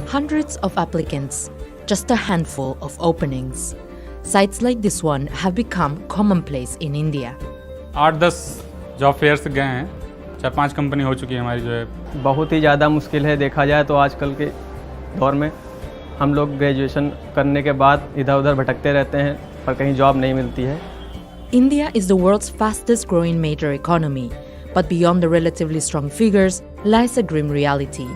Hundreds of applicants, just a handful of openings. Sites like this one have become commonplace in India. 8-10 job fairs गए हैं, 4-5 company हो चुकी है हमारी जो है। बहुत ही ज़्यादा मुश्किल है, देखा जाए तो आजकल के दौर में हम लोग ग्रेजुएशन करने के बाद इधर उधर भटकते रहते हैं पर कहीं जॉब नहीं मिलती है। India is the world's fastest growing major economy, but beyond the relatively strong figures lies a grim reality.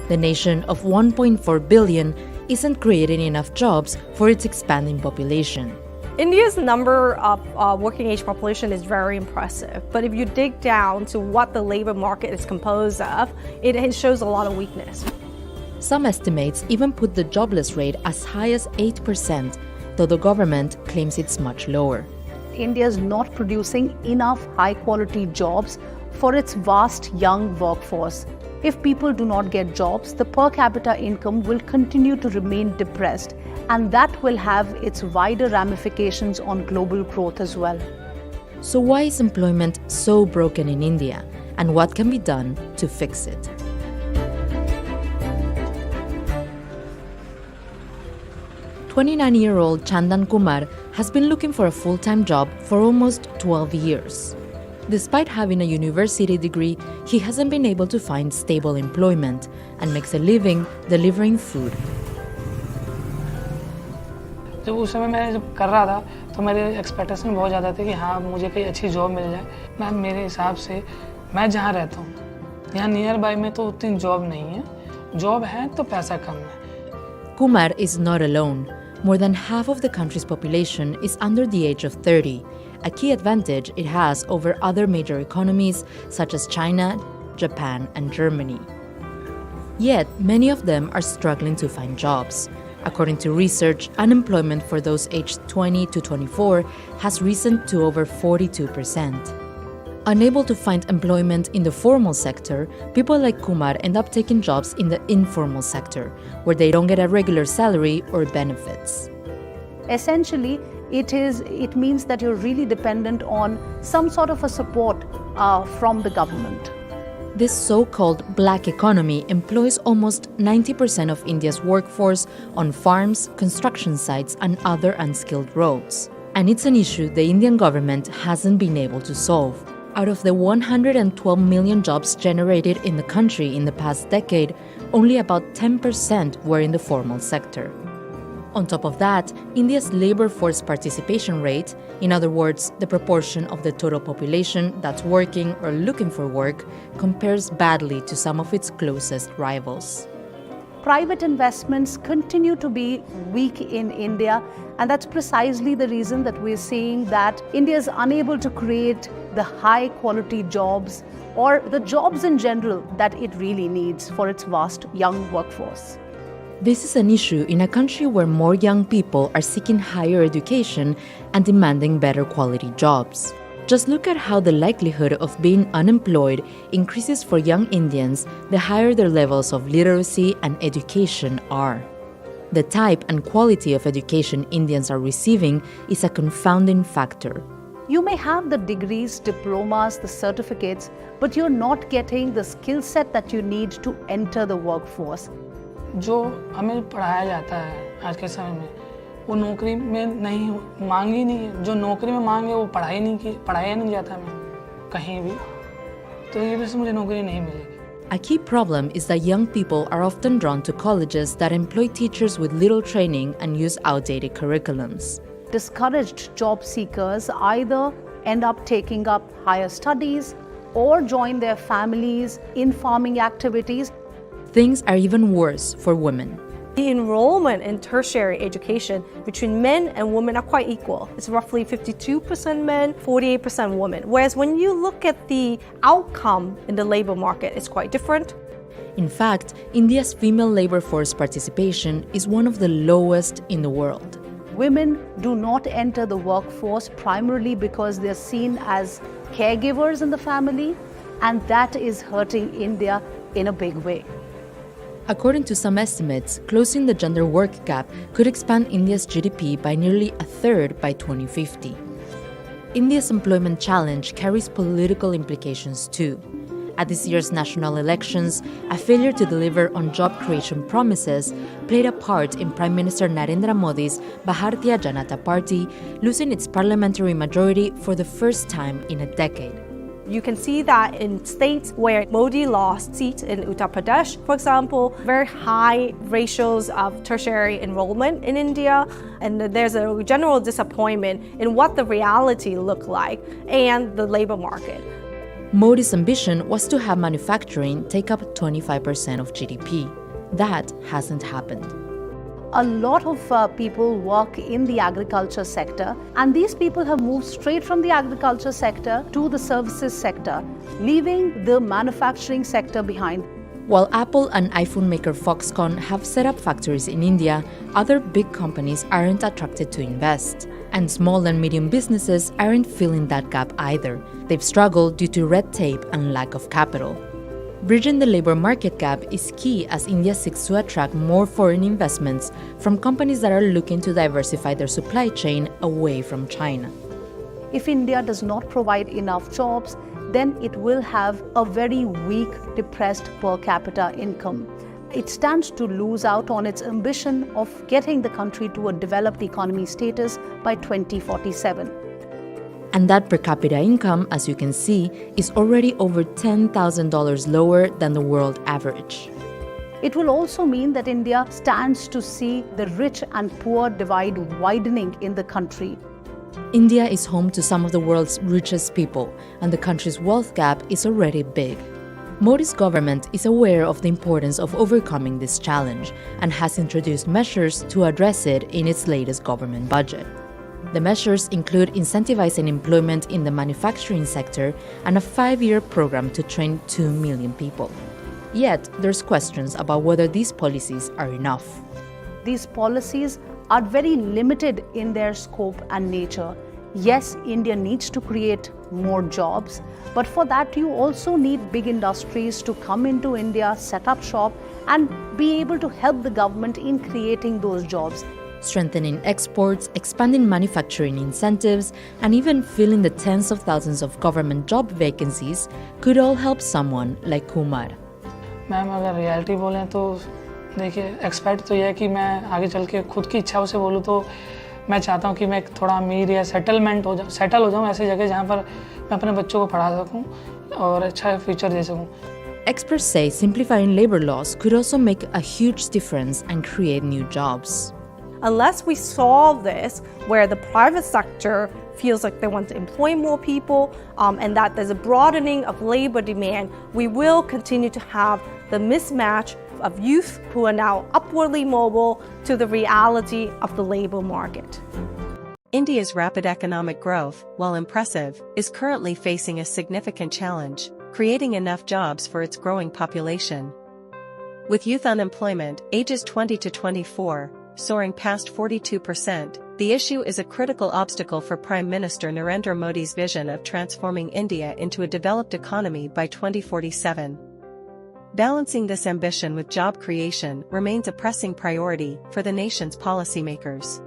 The nation of 1.4 billion isn't creating enough jobs for its expanding population. India's number of working age population is very impressive, but if you dig down to what the labor market is composed of, it shows a lot of weakness. Some estimates even put the jobless rate as high as 8%, though the government claims it's much lower. India is not producing enough high-quality jobs for its vast young workforce. If people do not get jobs, the per capita income will continue to remain depressed, and that will have its wider ramifications on global growth as well. So why is employment so broken in India, and what can be done to fix it? "29-year-old Chandan Kumar has been looking for a full-time job for almost 12 years. Despite having a university degree, he hasn't been able to find stable employment and makes a living delivering food. जब उस समय मैं जब कर रहा था तो मेरे एक्सपेक्टेशन बहुत ज़्यादा थे कि हाँ मुझे कोई अच्छी जॉब मिल जाए। मैं मेरे हिसाब से मैं जहाँ रहता हूँ यहाँ नियर बाय में तो उतनी जॉब नहीं है, जॉब है तो पैसा कम है। Kumar is not alone. More than half of the country's population is under the age of 30, a key advantage it has over other major economies such as China, Japan, and Germany. Yet, many of them are struggling to find jobs. According to research, unemployment for those aged 20 to 24 has risen to over 42%. Unable to find employment in the formal sector, people like Kumar end up taking jobs in the informal sector, where they don't get a regular salary or benefits. Essentially, it means that you're really dependent on some sort of a support from the government. This so-called black economy employs almost 90% of India's workforce on farms, construction sites, and other unskilled roles. And it's an issue the Indian government hasn't been able to solve. Out of the 112 million jobs generated in the country in the past decade, only about 10% were in the formal sector. On top of that, India's labor force participation rate, in other words, the proportion of the total population that's working or looking for work, compares badly to some of its closest rivals. Private investments continue to be weak in India, and that's precisely the reason that we're seeing that India is unable to create the high-quality jobs or the jobs in general that it really needs for its vast young workforce. This is an issue in a country where more young people are seeking higher education and demanding better quality jobs. Just look at how the likelihood of being unemployed increases for young Indians the higher their levels of literacy and education are. The type and quality of education Indians are receiving is a confounding factor. You may have the degrees, diplomas, the certificates, but you're not getting the skill set that you need to enter the workforce. जो हमें पढ़ाया जाता है आज के समय में वो नौकरी में नहीं मांग ही नहीं है। जो नौकरी में मांगे वो पढ़ाया नहीं जाता मैं कहीं भी, तो ये वजह से मुझे नौकरी नहीं मिलेगी। A key problem is that young people are often drawn to colleges that employ teachers with little training and use outdated curriculums. Discouraged job seekers either end up taking up higher studies or join their families in farming activities. Things are even worse for women. The enrollment in tertiary education between men and women are quite equal. It's roughly 52% men, 48% women. Whereas when you look at the outcome in the labor market, it's quite different. In fact, India's female labor force participation is one of the lowest in the world. Women do not enter the workforce primarily because they're seen as caregivers in the family, and that is hurting India in a big way. According to some estimates, closing the gender work gap could expand India's GDP by nearly a third by 2050. India's employment challenge carries political implications too. At this year's national elections, a failure to deliver on job creation promises played a part in Prime Minister Narendra Modi's Bharatiya Janata Party losing its parliamentary majority for the first time in a decade. You can see that in states where Modi lost seats in Uttar Pradesh, for example, very high ratios of tertiary enrollment in India, and there's a general disappointment in what the reality looked like and the labor market. Modi's ambition was to have manufacturing take up 25% of GDP. That hasn't happened. A lot of people work in the agriculture sector, and these people have moved straight from the agriculture sector to the services sector, leaving the manufacturing sector behind. While Apple and iPhone maker Foxconn have set up factories in India, other big companies aren't attracted to invest. And small and medium businesses aren't filling that gap either. They've struggled due to red tape and lack of capital. Bridging the labor market gap is key as India seeks to attract more foreign investments from companies that are looking to diversify their supply chain away from China. If India does not provide enough jobs, then it will have a very weak, depressed per capita income. It stands to lose out on its ambition of getting the country to a developed economy status by 2047. And that per capita income, as you can see, is already over $10,000 lower than the world average. It will also mean that India stands to see the rich and poor divide widening in the country. India is home to some of the world's richest people, and the country's wealth gap is already big. Modi's government is aware of the importance of overcoming this challenge and has introduced measures to address it in its latest government budget. The measures include incentivizing employment in the manufacturing sector and a 5-year program to train 2 million people. Yet, there's questions about whether these policies are enough. These policies are very limited in their scope and nature. Yes, India needs to create more jobs, but for that you also need big industries to come into India, set up shop, and be able to help the government in creating those jobs. Strengthening exports, expanding manufacturing incentives, and even filling the tens of thousands of government job vacancies could all help someone like Kumar. Ma'am अगर reality बोलें तो देखिए expect तो यह है कि मैं आगे चल के खुद की इच्छाओं से बोलूँ तो मैं चाहता हूँ कि मैं थोड़ा अमीर या सेटल हो जाऊँ ऐसी जगह जहाँ पर मैं अपने बच्चों को पढ़ा सकूँ और अच्छा फ्यूचर दे सकूँ. Experts say simplifying labor laws could also make a huge difference and create new jobs. Unless we solve this, where the private sector feels like they want to employ more people and that there's a broadening of labor demand, we will continue to have the mismatch of youth who are now upwardly mobile to the reality of the labor market. India's rapid economic growth, while impressive, is currently facing a significant challenge: creating enough jobs for its growing population. With youth unemployment, ages 20 to 24, soaring past 42%, the issue is a critical obstacle for Prime Minister Narendra Modi's vision of transforming India into a developed economy by 2047. Balancing this ambition with job creation remains a pressing priority for the nation's policymakers.